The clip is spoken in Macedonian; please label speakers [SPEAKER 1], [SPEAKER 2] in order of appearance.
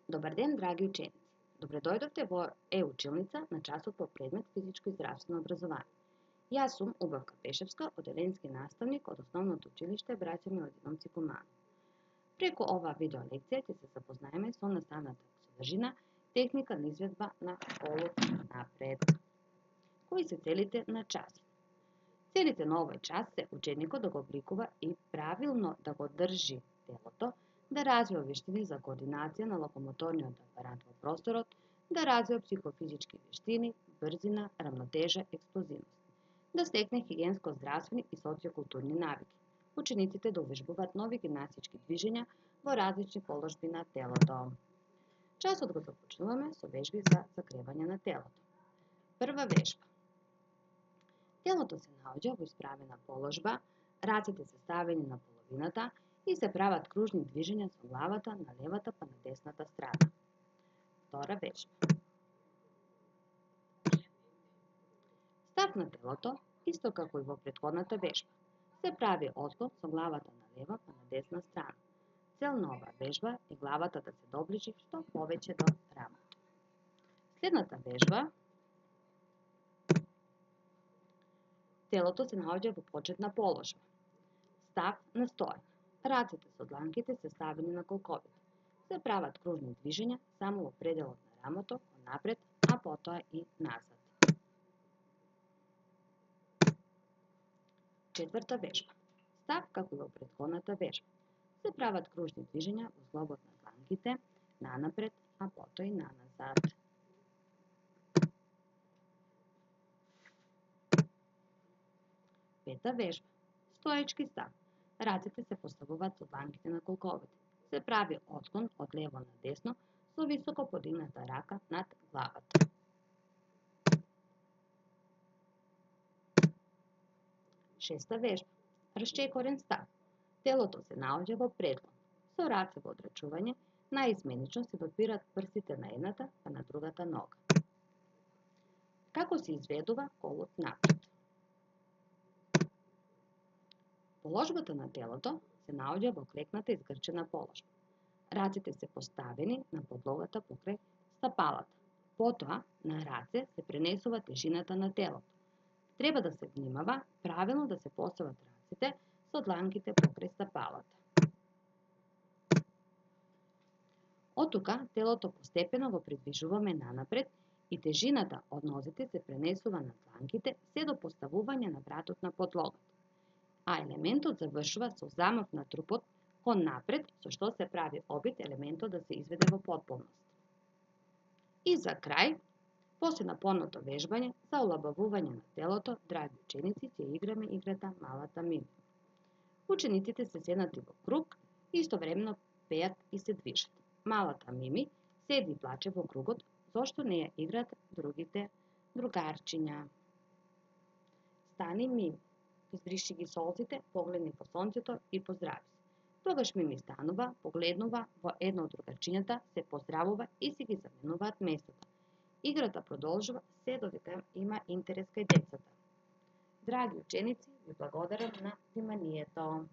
[SPEAKER 1] Dobar den, dragi učenici. Dobro dojdovte vo e-učilnica na času po predmet fizičko i zdravstveno obrazovanje. Ja sam Ubavka Peševska, odelenski nastavnik od osnovnog učilišta Braća Miletinovci Kumanu. Preko ova video lekcija će se zapoznajeme s nastavna sadržina, tehnika izvedba na školu napred, koji se celite na čas. Celite na ovaj čas se učeniko da ga oblikuje i pravilno da ga drži teloto, da razvija vještini za koordinacije na lokomotorni aparat u prostoru, da razvija psihofizičke vještini, brzina, ravnoteža, eksplozivnost, da stekne higijensko-zdravstveni i sociokulturni naviki. Učenici te da uvežbovat novi gimnastički dviženja vo različni položbina teloto. Čas od ga započnuvame su vežbi za zakrevanje na teloto. Prva vežba. Teloto se naođa u ispravena položba, racite se stavljeni na polovinata i se pravat kružnih dviženja sa glavata na levata pa na desnata strana. Vtora vežba. Stav na teloto, isto kako i vo prethodната vežba, se pravi otklon sa glavata na leva pa na desna strana. Cel nova vežba je glavata da se dobliži što poveće do ramota. Sledната vežba. Телото се наоѓа во почетна положба. Став на стојан. Раците со дланките се ставени на колковите. Се прават кружни движења само во пределот на рамото, напред, а потоа и назад. Четврта вежба. Став како и во претходната вежба. Се прават кружни движења во зглобот на дланките, нанапред, а потоа и наназад. Пета вежба. Стоечки став. Раците се поставуваат со дланките на колковите. Се прави отклон од лево на десно со високо подигната рака над главата. Шеста вежба. Расчекорен став. Телото се наоѓа во предлон. Со раце во одрачување, наизменично се допират прстите на едната па на другата нога. Како се изведува колот напред? Положбата на телото се наоѓа во клекната изгрчена положба. Раците се поставени на подлогата покрај стапалата. Потоа, на раце се пренесува тежината на телото. Треба да се внимава правилно да се постават раците со дланките покрај стапалата. Оттука телото постепено го придвижуваме нанапред и тежината од нозите се пренесува на дланките се до поставување на вратот на подлогата. А елементот завршува со замав на трупот кон напред, со што се прави обид елементот да се изведе во потполност. И за крај, после напорното вежбање за олабавување на телото, драги ученици, ќе играме играта Малата Мими. Учениците се седнати во круг и истовремено пеат и се движат. Малата Мими седи и плаче во кругот, зошто не ја играат другите другарчиња. Стани, Мими. Избриши ги солзите, погледни по сонцето и поздрави се. Тогаш Мими станува, погледнува во една од другарчињата, се поздравува и си ги заменуваат местата. Играта продолжува се додека има интерес кај децата. Драги ученици, ви благодарам на вниманието.